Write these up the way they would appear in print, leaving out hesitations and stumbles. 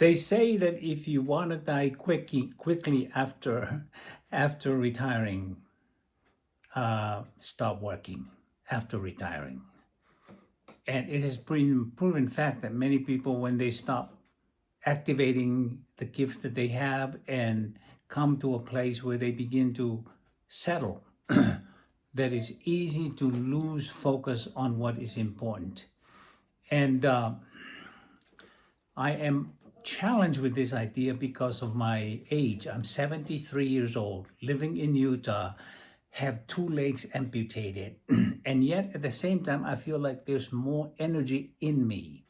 They say that if you want to die quickly after retiring, stop working after retiring. And it has been proven fact that many people, when they stop activating the gifts that they have and come to a place where they begin to settle, that it's easy to lose focus on what is important. And I am challenged with this idea because of my age. I'm 73 years old, living in Utah, have two legs amputated, and yet at the same time, I feel like there's more energy in me.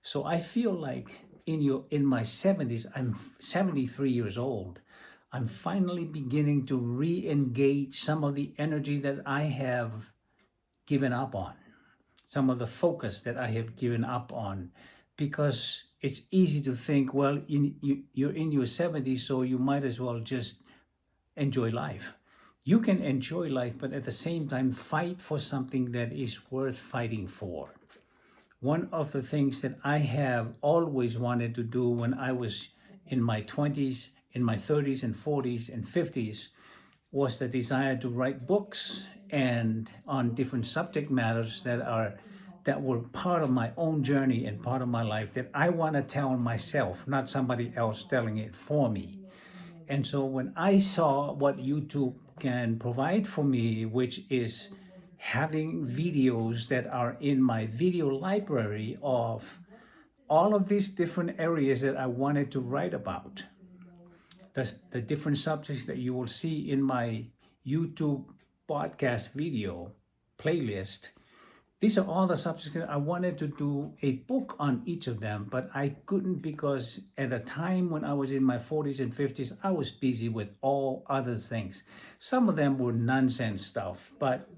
So I feel like in my 70s, I'm 73 years old. I'm finally beginning to re-engage some of the energy that I have given up on, some of the focus that I have given up on, because it's easy to think, well, you're in your 70s, so you might as well just enjoy life. You can enjoy life, but at the same time, fight for something that is worth fighting for. One of the things that I have always wanted to do when I was in my 20s, in my 30s and 40s and 50s was the desire to write books and on different subject matters that were part of my own journey and part of my life that I want to tell myself, not somebody else telling it for me. And so when I saw what YouTube can provide for me, which is having videos that are in my video library of all of these different areas that I wanted to write about, the different subjects that you will see in my YouTube podcast video playlist. These are all the subjects I wanted to do a book on each of them, but I couldn't because at the time when I was in my 40s and 50s, I was busy with all other things. Some of them were nonsense stuff, but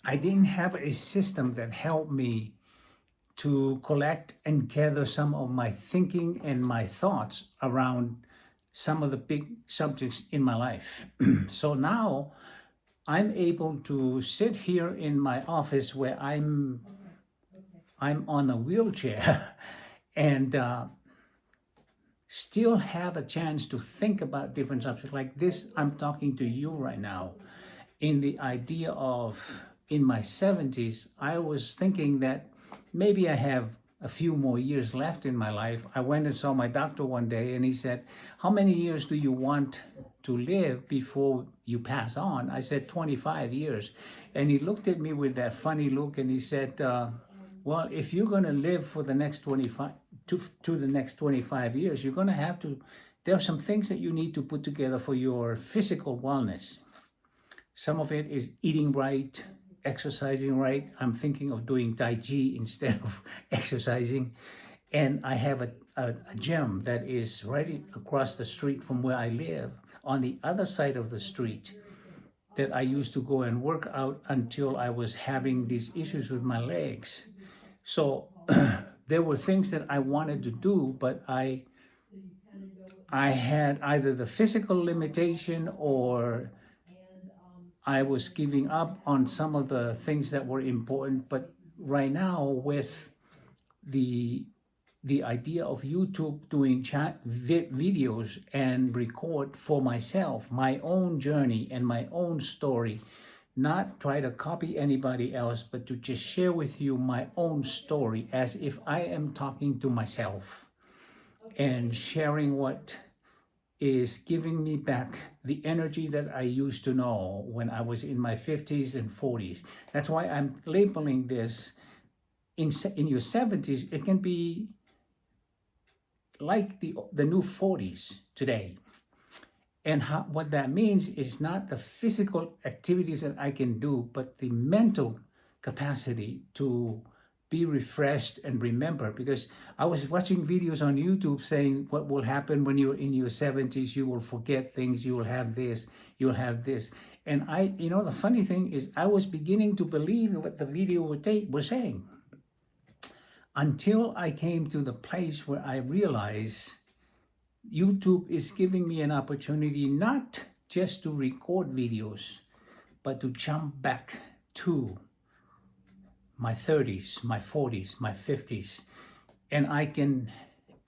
I didn't have a system that helped me to collect and gather some of my thinking and my thoughts around some of the big subjects in my life. So now I'm able to sit here in my office where I'm on a wheelchair and still have a chance to think about different subjects like this. I'm talking to you right now in the idea of in my 70s, I was thinking that maybe I have a few more years left in my life. I went and saw my doctor one day and he said, how many years do you want to live before you pass on? I said, 25 years. And he looked at me with that funny look and he said, well, if you're going to live for the next 25 to the next 25 years, you're going to have to, there are some things that you need to put together for your physical wellness. Some of it is eating right, exercising right. I'm thinking of doing Tai Chi instead of exercising. And I have a gym that is right across the street from where I live, on the other side of the street, that I used to go and work out until I was having these issues with my legs. So there were things that I wanted to do, but I had either the physical limitation or I was giving up on some of the things that were important. But right now, with the idea of YouTube doing videos and record for myself, my own journey and my own story, not try to copy anybody else, but to just share with you my own story as if I am talking to myself and sharing what is giving me back the energy that I used to know when I was in my 50s and 40s. That's why I'm labeling this in your 70s. It can be like the new 40s today. And what that means is not the physical activities that I can do, but the mental capacity to be refreshed and remember. Because I was watching videos on YouTube saying what will happen when you're in your 70s, you will forget things, you will have this, you'll have this. And the funny thing is I was beginning to believe what the video was saying until I came to the place where I realized YouTube is giving me an opportunity not just to record videos, but to jump back to my 30s, my 40s, my 50s. And I can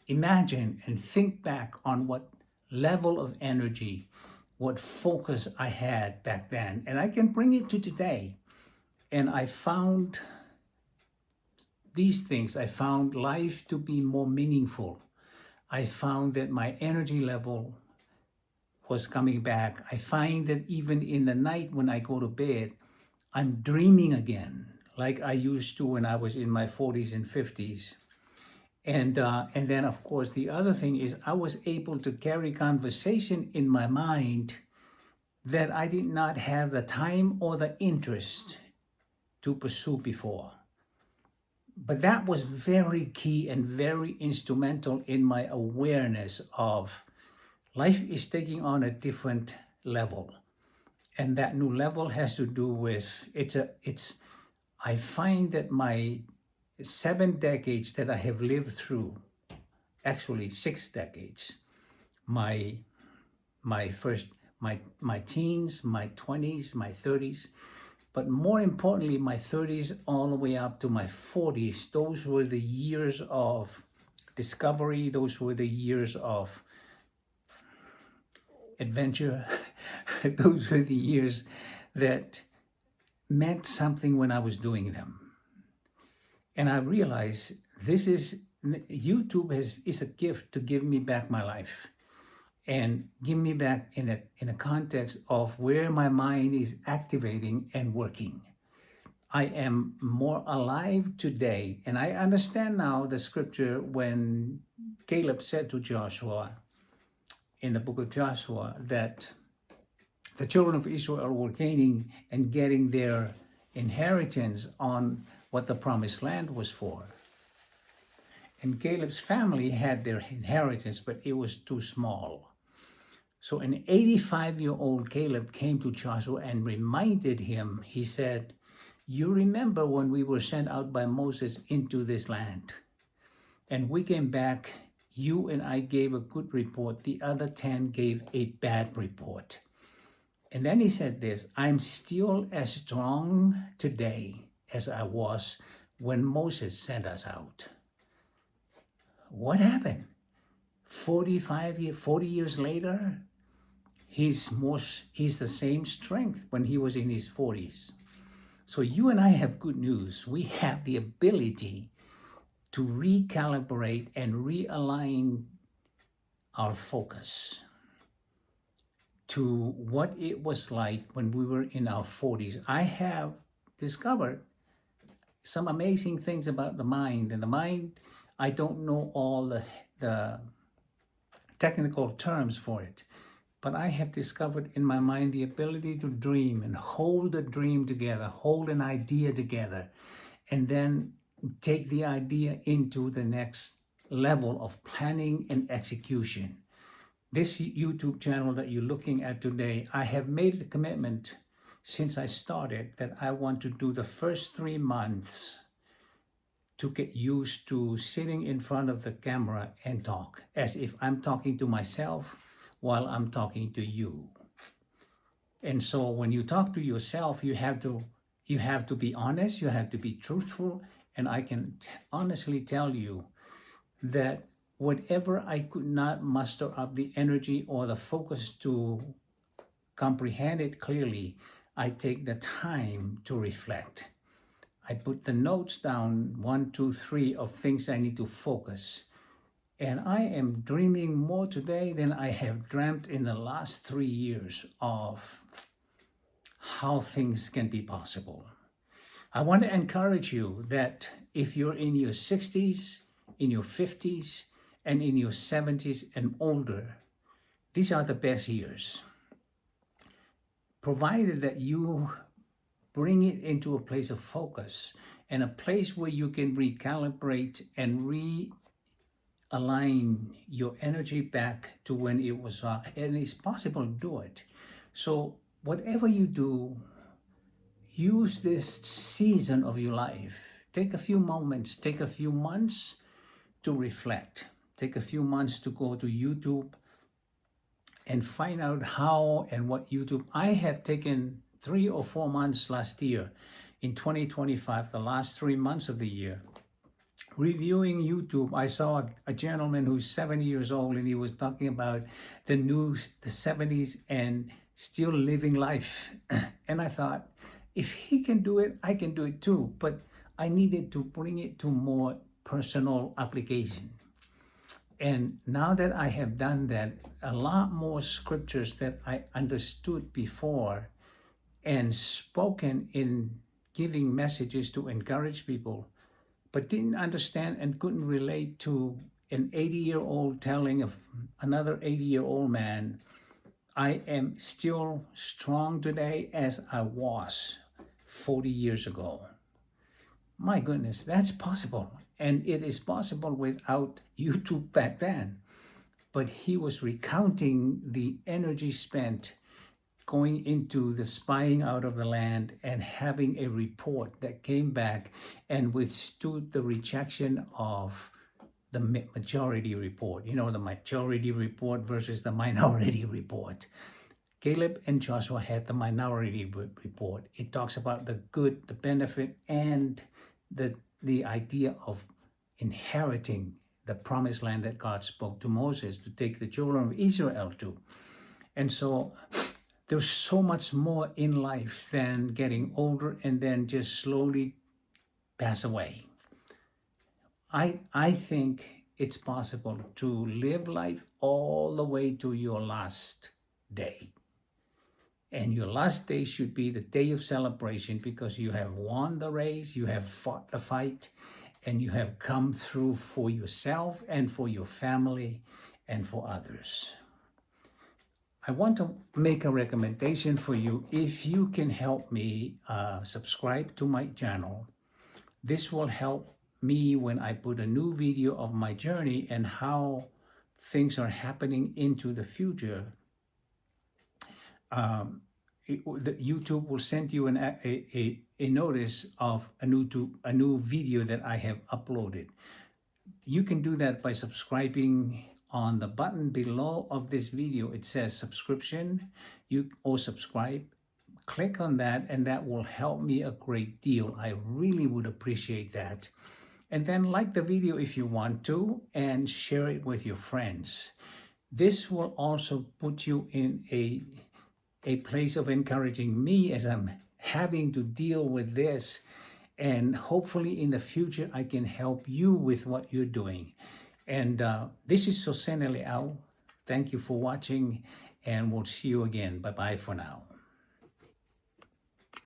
imagine and think back on what level of energy, what focus I had back then, and I can bring it to today. And I found these things. I found life to be more meaningful. I found that my energy level was coming back. I find that even in the night when I go to bed, I'm dreaming again, like I used to when I was in my 40s and 50s. And then, of course, the other thing is I was able to carry conversation in my mind that I did not have the time or the interest to pursue before. But that was very key and very instrumental in my awareness of life is taking on a different level. And that new level has to do with I find that my 7 decades that I have lived through, actually 6 decades, my teens, my 20s, my 30s, but more importantly, my 30s all the way up to my 40s, those were the years of discovery, those were the years of adventure, those were the years that meant something when I was doing them. And I realized YouTube is a gift to give me back my life and give me back in a context of where my mind is activating and working. I am more alive today. And I understand now the scripture when Caleb said to Joshua in the book of Joshua that the children of Israel were gaining and getting their inheritance on what the promised land was for. And Caleb's family had their inheritance, but it was too small. So an 85-year-old Caleb came to Joshua and reminded him, he said, you remember when we were sent out by Moses into this land? And we came back, you and I gave a good report, the other 10 gave a bad report. And then he said this, I'm still as strong today as I was when Moses sent us out. What happened? 40 years later, he's the same strength when he was in his 40s. So you and I have good news. We have the ability to recalibrate and realign our focus to what it was like when we were in our 40s. I have discovered some amazing things about the mind. And the mind, I don't know all the technical terms for it, but I have discovered in my mind the ability to dream and hold a dream together, hold an idea together, and then take the idea into the next level of planning and execution. This YouTube channel that you're looking at today, I have made a commitment since I started that I want to do the first 3 months to get used to sitting in front of the camera and talk as if I'm talking to myself while I'm talking to you. And so when you talk to yourself, you have to be honest, you have to be truthful, and I can honestly tell you that whatever I could not muster up the energy or the focus to comprehend it clearly, I take the time to reflect. I put the notes down, 1, 2, 3 of things I need to focus. And I am dreaming more today than I have dreamt in the last 3 years of how things can be possible. I want to encourage you that if you're in your 60s, in your 50s, and in your 70s and older, these are the best years. Provided that you bring it into a place of focus and a place where you can recalibrate and realign your energy back to when it was, and it's possible to do it. So whatever you do, use this season of your life. Take a few moments, take a few months to reflect. Take a few months to go to YouTube and find out how and what YouTube. I have taken 3 or 4 months last year in 2025, the last 3 months of the year, reviewing YouTube, I saw a gentleman who's 70 years old, and he was talking about the 70s and still living life. And I thought, if he can do it, I can do it too. But I needed to bring it to more personal application. And now that I have done that, a lot more scriptures that I understood before and spoken in giving messages to encourage people, but didn't understand and couldn't relate to an 80-year-old telling of another 80-year-old man, I am still strong today as I was 40 years ago. My goodness, that's possible. And it is possible without YouTube back then. But he was recounting the energy spent going into the spying out of the land and having a report that came back and withstood the rejection of the majority report. You know, the majority report versus the minority report. Caleb and Joshua had the minority report. It talks about the good, the benefit, and the idea of inheriting the promised land that God spoke to Moses to take the children of Israel to. And so there's so much more in life than getting older and then just slowly pass away. I think it's possible to live life all the way to your last day. And your last day should be the day of celebration, because you have won the race, you have fought the fight, and you have come through for yourself and for your family and for others. I want to make a recommendation for you. If you can help me subscribe to my channel, this will help me when I put a new video of my journey and how things are happening into the future. YouTube will send you a notice of a new video that I have uploaded. You can do that by subscribing. On the button below of this video, it says subscription or subscribe. Click on that, and that will help me a great deal. I really would appreciate that. And then like the video if you want to, and share it with your friends. This will also put you in a place of encouraging me as I'm having to deal with this. And hopefully in the future, I can help you with what you're doing. And this is Sosena Leao. Thank you for watching, and we'll see you again. Bye-bye for now.